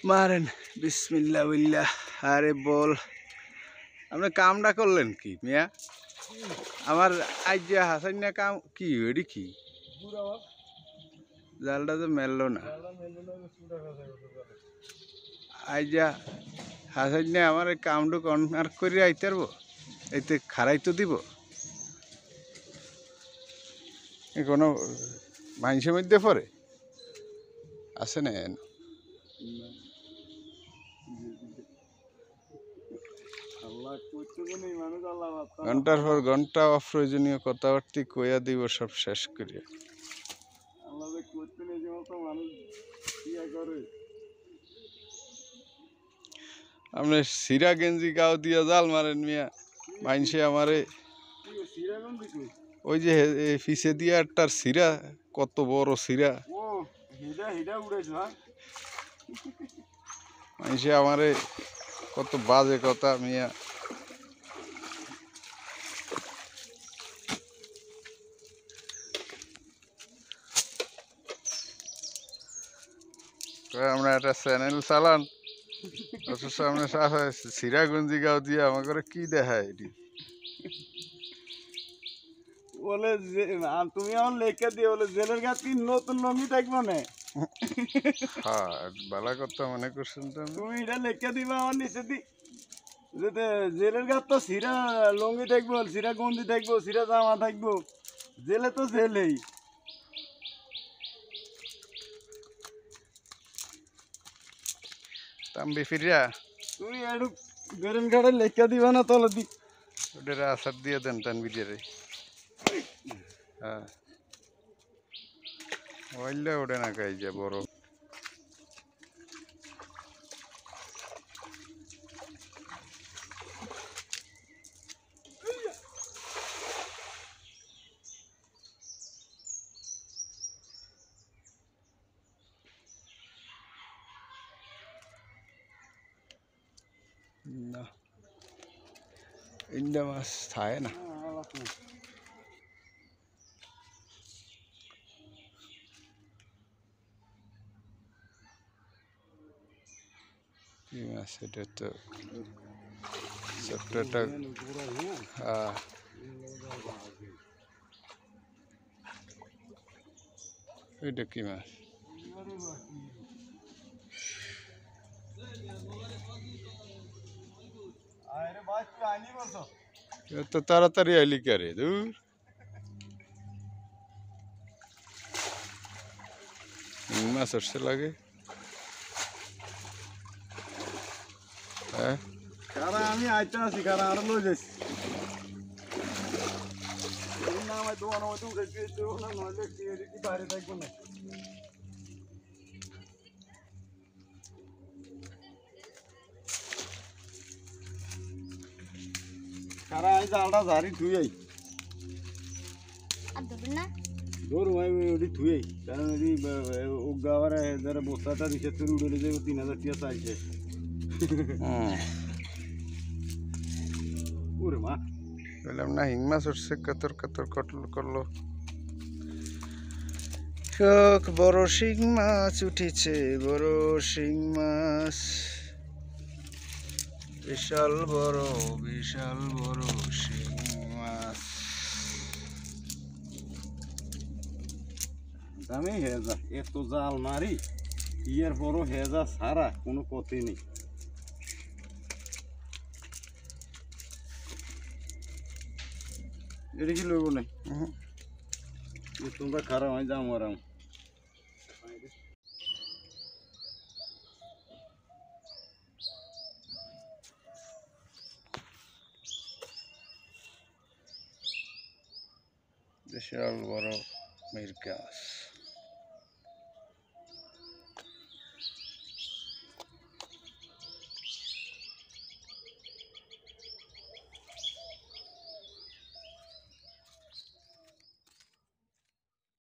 মারেন বিসমিল্লাহ বিল্লাহ। আরে বল, আপনি কামটা করলেন কি মিয়া? আমার আজ যে হাসান না কাম কি এডি কি জালটা তো মেললো না। আজ যা হাসান না আমার এই কামটু কনফার করে আইতে পারবো, এতে খারাই তো দিব কোনো মানুষের মধ্যে পড়ে আছে না। ঘন্টার পর ঘন্টা অপ্রয়োজনীয় কথাবার্তা কইয়া দিব সব শেষ করিয়া। আপনি সিরা গেঞ্জি গাও দিয়া জাল মারেন মিয়া, মাইনসে আমারে ওই যে ফিসে দিয়া একটার সিরা, কত বড় সিরা, মাইনসে আমারে কত বাজে কথা মিয়া। আমরা একটা চ্যানেল চালান, অথচ আমরা সিরা গঞ্জি গাও দিয়ে আমাকে কি দেখায় এটি বলে তুমি আমার লেখা দিয়ে বলে জেলের গা তিন নতুন লঙ্গি থাকবো না। হ্যাঁ বালা কথা মনে করছেন তো। তুমি এটা লেখা দিবা আমার নিচে দি জেলের গা তো সিরা লঙ্গি থাকবো, সিরা গঞ্জি থাকবো, সিরা জামা থাকবো, জেলে তো জেলেই। তাম্বি ফিরিয়া তুমি একটু বেরেন ঘাটে লেখা দিবা না তলে দি ওটারে আসার দিয়ে দেন তানবিরে। হ্যাঁ ওইলে ওঠে না খাই যে বড়। না ইন্ডা মাছ থাকে না। কি মাছ এটা তো ছোট্ট একটা। হ্যাঁ এটা কি মাছ? এত তাড়াতাড়ি আইলি কে রে? দূর মাছ আসছে লাগে। হ্যাঁ কারা আমি আইতে আছি, কারা আরো লই যাচ্ছি না আমার দোকান হয়তো উঠে দিয়েছে না, নইলে কি বাইরে থাকবো না। কারা আমি জালটা ঝাড়ি ধুই ধরু আমি ওটি ধুই, কারণ ওটি গাওয়ার যারা বস্তাটা রিসেট করে উঠে যাবে 3000 টাকা চাইছে। ওরে মা বললাম না হিং মাছ উঠছে, কাতর কাতর কটল করলো। বড় শিং মাছ উঠেছে, বড় শিং মাছ, বিশাল বড় শিং মাছ। আমি হেজা এত জাল মারি, ইয়ের বড় হেজা ছাড়া কোনো কথাই নেই। এটা কি লইব না তোমরা খারাপ হয় যাও আরাম। বিশাল বড় মিরকাস।